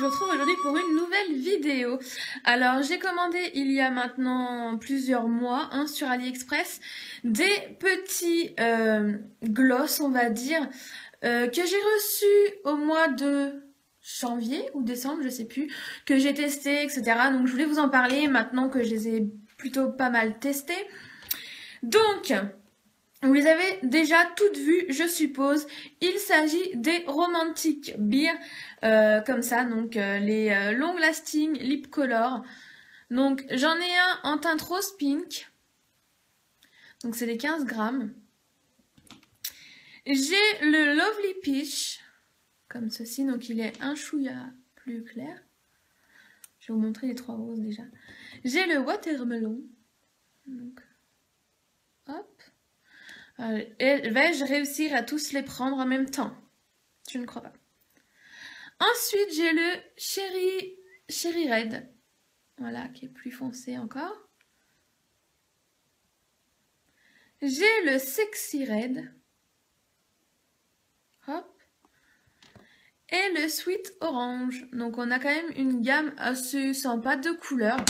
vous retrouve aujourd'hui pour une nouvelle vidéo. Alors j'ai commandé il y a maintenant plusieurs mois sur AliExpress des petits gloss, on va dire, que j'ai reçus au mois de janvier ou décembre, je sais plus, que j'ai testé, etc. Donc je voulais vous en parler maintenant que je les ai plutôt pas mal testés. Donc, vous les avez déjà toutes vues, je suppose. Il s'agit des Romantic Beer, comme ça, donc les Long Lasting Lip Color. Donc j'en ai un en teinte rose pink, donc c'est les 15 grammes. J'ai le Lovely Peach, comme ceci, donc il est un chouïa plus clair. Je vais vous montrer les 3 roses déjà. J'ai le Watermelon, donc hop. Et vais-je réussir à tous les prendre en même temps? Je ne crois pas. Ensuite, j'ai le Cherry Red. Voilà, qui est plus foncé encore. J'ai le Sexy Red. Hop. Et le Sweet Orange. Donc, on a quand même une gamme assez sympa de couleurs.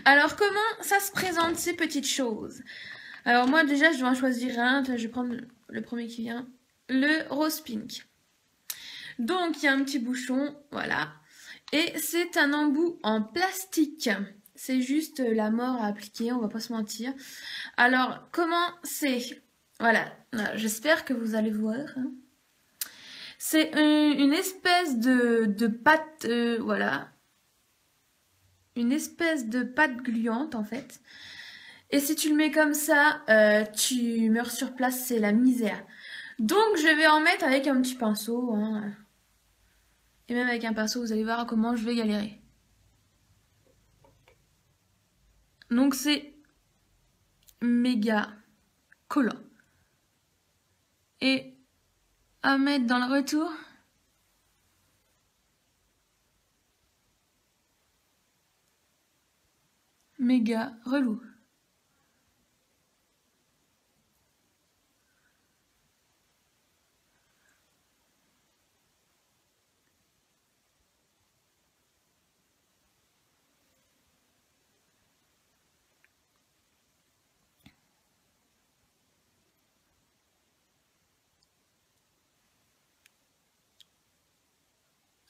Alors, comment ça se présente, ces petites choses? Alors, moi, déjà, je dois en choisir un. Je vais prendre le premier qui vient. Le Rose Pink. Donc, il y a un petit bouchon, voilà. Et c'est un embout en plastique. C'est juste la mort à appliquer, on va pas se mentir. Alors, comment c'est? Voilà, j'espère que vous allez voir. C'est une espèce de pâte, voilà. Une espèce de pâte gluante, en fait. Et si tu le mets comme ça, tu meurs sur place, c'est la misère. Donc, je vais en mettre avec un petit pinceau, hein. Et même avec un pinceau, vous allez voir comment je vais galérer. Donc c'est méga collant. Et à mettre dans le retour. Méga relou.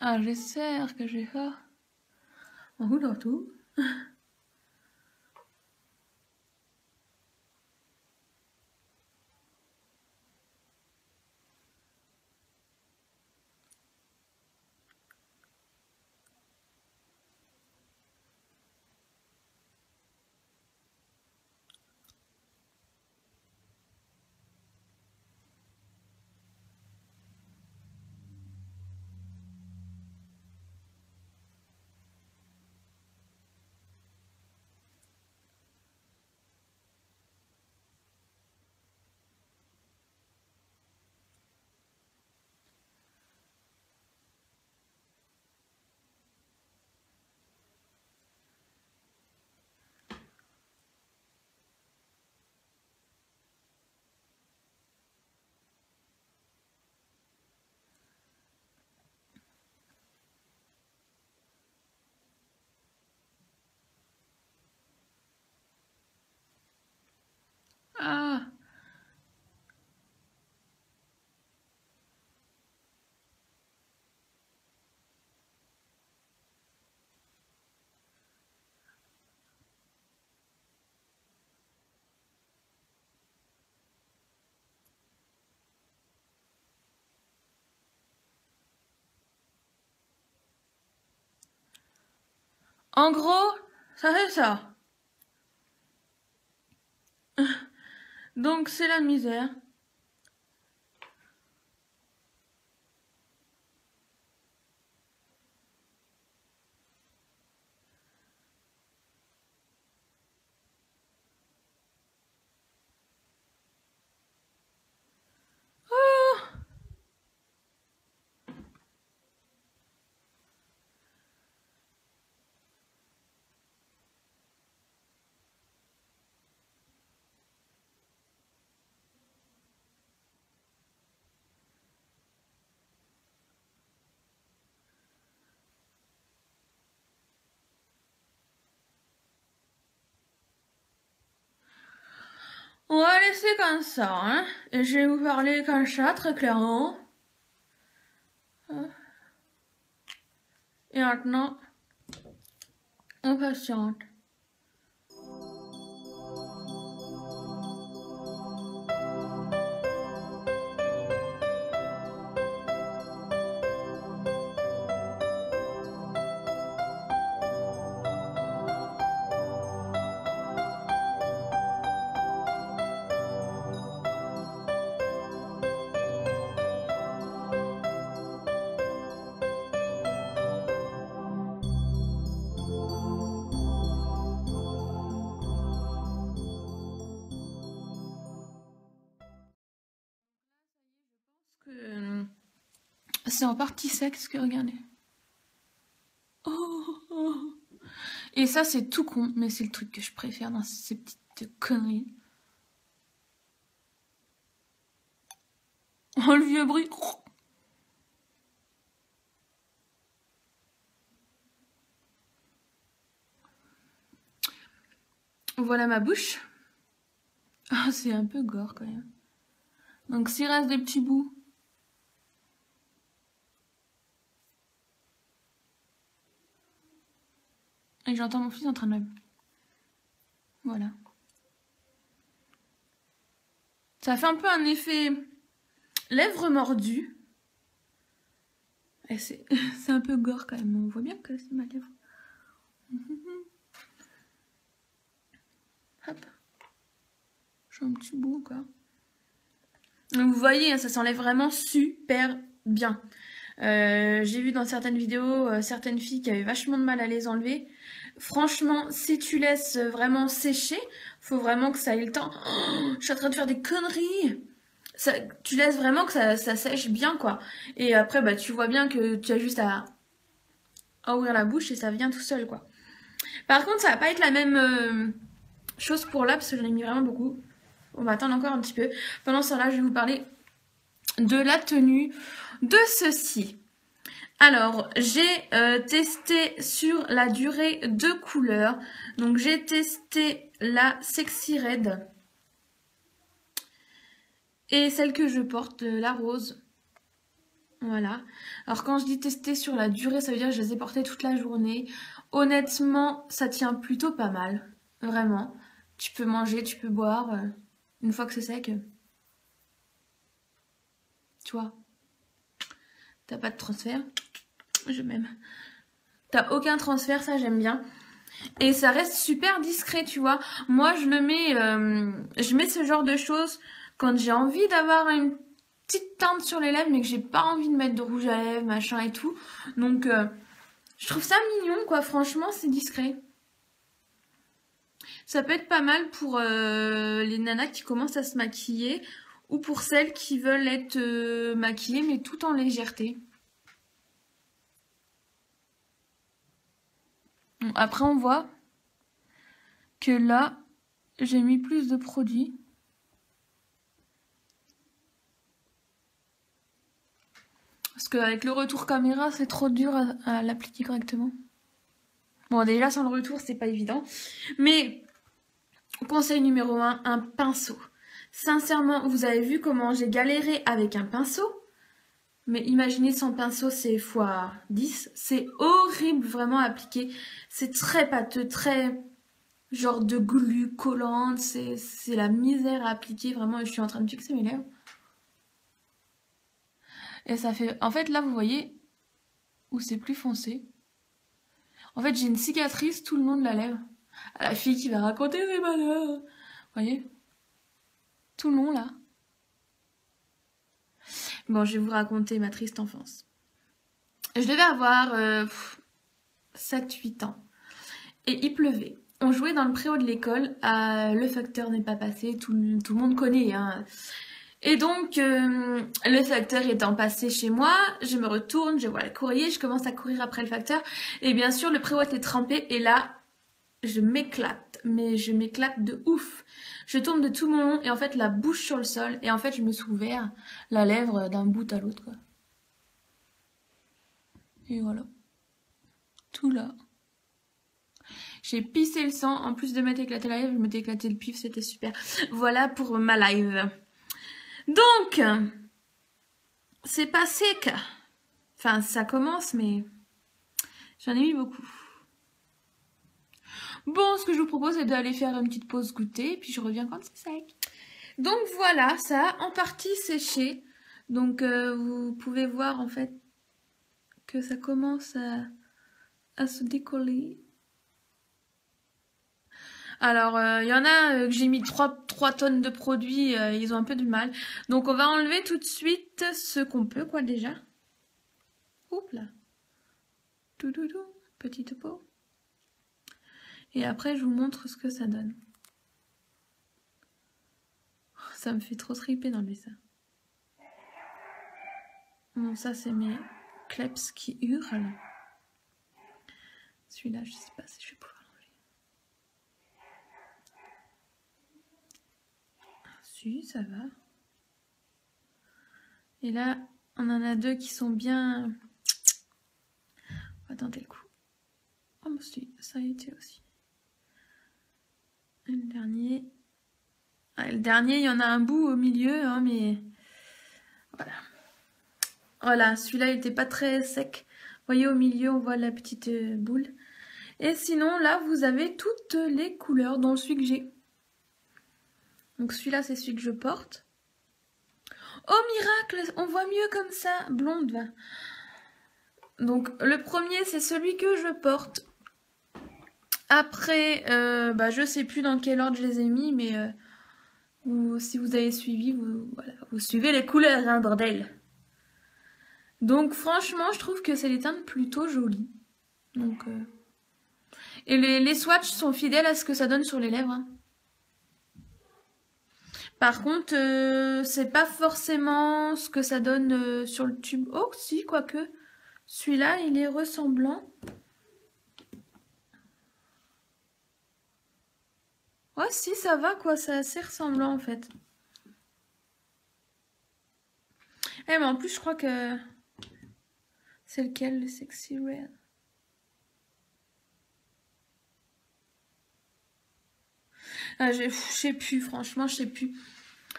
Ah, j'espère que je vais faire un coup dans tout. Ah, en gros, ça fait ça. Donc c'est la misère. laisser comme ça, hein. Et je vais vous parler comme ça, très clairement. Et maintenant, on patiente. C'est en partie sec ce que regardez. Oh. Et ça c'est tout con, mais c'est le truc que je préfère dans ces petites conneries. Oh le vieux bruit. Voilà ma bouche. Oh, c'est un peu gore quand même. Donc s'il reste des petits bouts, et j'entends mon fils en train de... Voilà. Ça fait un peu un effet lèvres mordues. Et c'est un peu gore quand même. On voit bien que c'est ma lèvre. Hop. J'ai un petit bout quoi. Donc vous voyez, ça s'enlève vraiment super bien. J'ai vu dans certaines vidéos, certaines filles qui avaient vachement de mal à les enlever. Franchement, si tu laisses vraiment sécher, faut vraiment que ça ait le temps. Oh, je suis en train de faire des conneries. Ça, tu laisses vraiment que ça sèche bien, quoi. Et après, bah, tu vois bien que tu as juste à ouvrir la bouche et ça vient tout seul, quoi. Par contre, ça va pas être la même chose pour là, parce que j'en ai mis vraiment beaucoup. On va attendre encore un petit peu. Pendant ce temps-là, je vais vous parler de la tenue de ceci. Alors, j'ai testé sur la durée de couleur. Donc, j'ai testé la Sexy Red. Et celle que je porte, la rose. Voilà. Alors, quand je dis tester sur la durée, ça veut dire que je les ai portées toute la journée. Honnêtement, ça tient plutôt pas mal. Vraiment. Tu peux manger, tu peux boire. Une fois que c'est sec. Tu vois. T'as pas de transfert. Je m'aime. T'as aucun transfert, ça j'aime bien. Et ça reste super discret, tu vois. Moi, je mets ce genre de choses quand j'ai envie d'avoir une petite teinte sur les lèvres, mais que j'ai pas envie de mettre de rouge à lèvres, machin et tout. Donc, je trouve ça mignon, quoi. Franchement, c'est discret. Ça peut être pas mal pour les nanas qui commencent à se maquiller ou pour celles qui veulent être maquillées, mais tout en légèreté. Bon, après, on voit que là, j'ai mis plus de produits. Parce qu'avec le retour caméra, c'est trop dur à l'appliquer correctement. Bon, déjà, sans le retour, c'est pas évident. Mais, conseil numéro 1, un pinceau. Sincèrement, vous avez vu comment j'ai galéré avec un pinceau. Mais imaginez sans pinceau, c'est x10. C'est horrible vraiment à appliquer. C'est très pâteux, très genre de glu collante. C'est la misère à appliquer. Vraiment, je suis en train de fixer mes lèvres. Et ça fait... En fait, là, vous voyez où c'est plus foncé. En fait, j'ai une cicatrice tout le long de la lèvre. À la fille qui va raconter ses malheurs. Vous voyez? Tout le long, là. Bon, je vais vous raconter ma triste enfance. Je devais avoir 7-8 ans. Et il pleuvait. On jouait dans le préau de l'école. Le facteur n'est pas passé. Tout le monde connaît, hein. Et donc, le facteur étant passé chez moi, je me retourne, je vois le courrier, je commence à courir après le facteur. Et bien sûr, le préau était trempé. Et là, je m'éclate. Mais je m'éclate de ouf. Je tombe de tout mon long et en fait, la bouche sur le sol. Et en fait, je me suis ouvert la lèvre d'un bout à l'autre, quoi. Et voilà. Tout là. J'ai pissé le sang. En plus de m'être éclaté la lèvre, je m'étais éclaté le pif, c'était super. Voilà pour ma live. Donc, c'est pas sec. Enfin, ça commence, mais j'en ai mis beaucoup. Bon, ce que je vous propose, c'est d'aller faire une petite pause goûter, puis je reviens quand c'est sec. Donc voilà, ça a en partie séché. Donc vous pouvez voir en fait que ça commence à se décoller. Alors, il y en a que j'ai mis 3 tonnes de produits, ils ont un peu de mal. Donc on va enlever tout de suite ce qu'on peut, quoi, déjà. Oups là. Toudoudou, petite peau. Et après, je vous montre ce que ça donne. Ça me fait trop triper d'enlever ça. Bon, ça, c'est mes kleps qui hurlent. Celui-là, je sais pas si je vais pouvoir l'enlever. Si, ça va. Et là, on en a 2 qui sont bien... On va tenter le coup. Oh, bah si, ça a été aussi. Et le dernier... Ah, le dernier, il y en a un bout au milieu, hein, mais... Voilà. Voilà, celui-là, il n'était pas très sec. Vous voyez, au milieu, on voit la petite boule. Et sinon, là, vous avez toutes les couleurs, dont celui que j'ai. Donc celui-là, c'est celui que je porte. Oh, miracle, on voit mieux comme ça. Blonde, va. Donc, le premier, c'est celui que je porte. Après, je sais plus dans quel ordre je les ai mis, mais si vous avez suivi, vous suivez les couleurs, hein, bordel. Donc, franchement, je trouve que c'est des teintes plutôt jolies. Donc, et les swatchs sont fidèles à ce que ça donne sur les lèvres. Hein. Par contre, c'est pas forcément ce que ça donne sur le tube. Oh, si, quoique. Celui-là, il est ressemblant. Ouais, si, ça va, quoi. C'est assez ressemblant, en fait. Eh, mais en plus, je crois que... C'est lequel, le Sexy Red? Ah, je sais plus, franchement, je sais plus.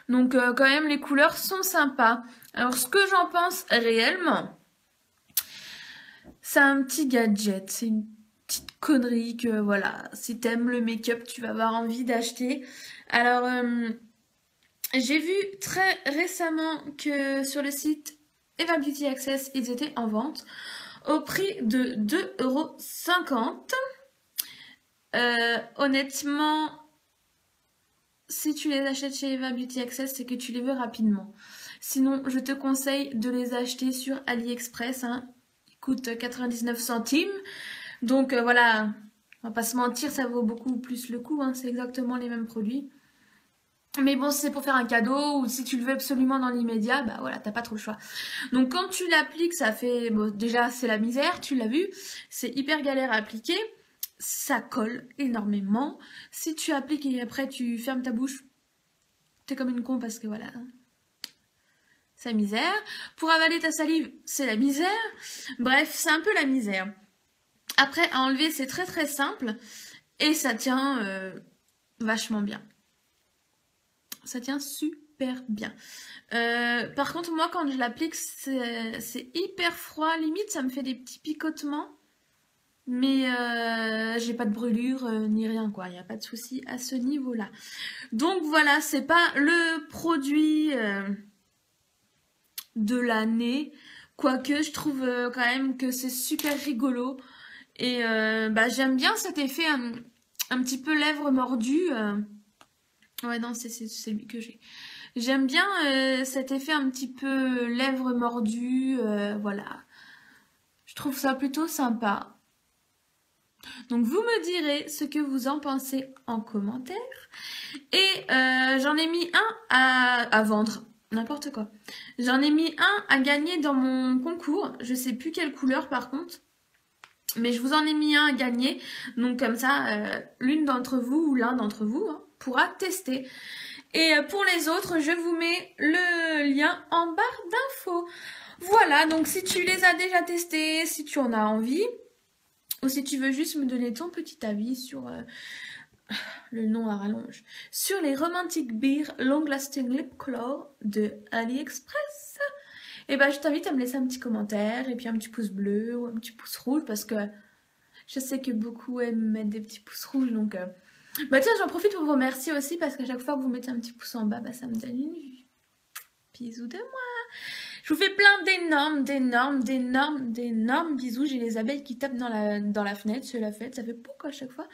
Donc, quand même, les couleurs sont sympas. Alors, ce que j'en pense réellement, c'est un petit gadget. C'est une petite connerie que, voilà, si t'aimes le make-up, tu vas avoir envie d'acheter. Alors, j'ai vu très récemment que sur le site Eva Beauty Access, ils étaient en vente au prix de 2,50 €. Honnêtement, si tu les achètes chez Eva Beauty Access, c'est que tu les veux rapidement. Sinon, je te conseille de les acheter sur AliExpress. Hein. Ils coûtent 99 centimes. Donc voilà, on va pas se mentir, ça vaut beaucoup plus le coup. Hein. C'est exactement les mêmes produits. Mais bon, si c'est pour faire un cadeau ou si tu le veux absolument dans l'immédiat, bah voilà, t'as pas trop le choix. Donc quand tu l'appliques, ça fait... Bon, déjà, c'est la misère, tu l'as vu. C'est hyper galère à appliquer. Ça colle énormément. Si tu appliques et après tu fermes ta bouche, t'es comme une con parce que voilà, c'est la misère. Pour avaler ta salive, c'est la misère. Bref, c'est un peu la misère. Après, à enlever, c'est très très simple et ça tient vachement bien. Ça tient super bien. Par contre, moi, quand je l'applique, c'est hyper froid. Limite, ça me fait des petits picotements. Mais j'ai pas de brûlure ni rien, quoi. Il n'y a pas de souci à ce niveau-là. Donc voilà, c'est pas le produit de l'année. Quoique, je trouve quand même que c'est super rigolo. Et j'aime bien cet effet un petit peu lèvres mordues. Ouais, non, c'est celui que j'ai. J'aime bien cet effet un petit peu lèvres mordues. Voilà. Je trouve ça plutôt sympa. Donc vous me direz ce que vous en pensez en commentaire. Et j'en ai mis un à vendre. N'importe quoi. J'en ai mis un à gagner dans mon concours. Je sais plus quelle couleur par contre. Mais je vous en ai mis un à gagner. Donc comme ça, l'une d'entre vous ou l'un d'entre vous pourra tester. Et pour les autres, je vous mets le lien en barre d'infos. Voilà, donc si tu les as déjà testés, si tu en as envie, Ou si tu veux juste me donner ton petit avis sur le nom à rallonge, sur les Romantic Beer Long Lasting Lip Color de AliExpress. Et ben je t'invite à me laisser un petit commentaire et puis un petit pouce bleu ou un petit pouce rouge parce que je sais que beaucoup aiment mettre des petits pouces rouges donc bah tiens, j'en profite pour vous remercier aussi parce qu'à chaque fois que vous mettez un petit pouce en bas, bah ça me donne une vue. Bisous de moi. Je vous fais plein d'énormes bisous. J'ai les abeilles qui tapent dans la fenêtre, c'est la fête, ça fait pouc à chaque fois.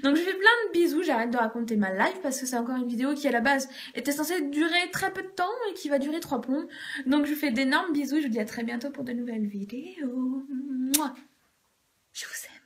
Donc je fais plein de bisous, j'arrête de raconter ma life parce que c'est encore une vidéo qui à la base était censée durer très peu de temps et qui va durer 3 plombs. Donc je vous fais d'énormes bisous, je vous dis à très bientôt pour de nouvelles vidéos. Mouah. Je vous aime.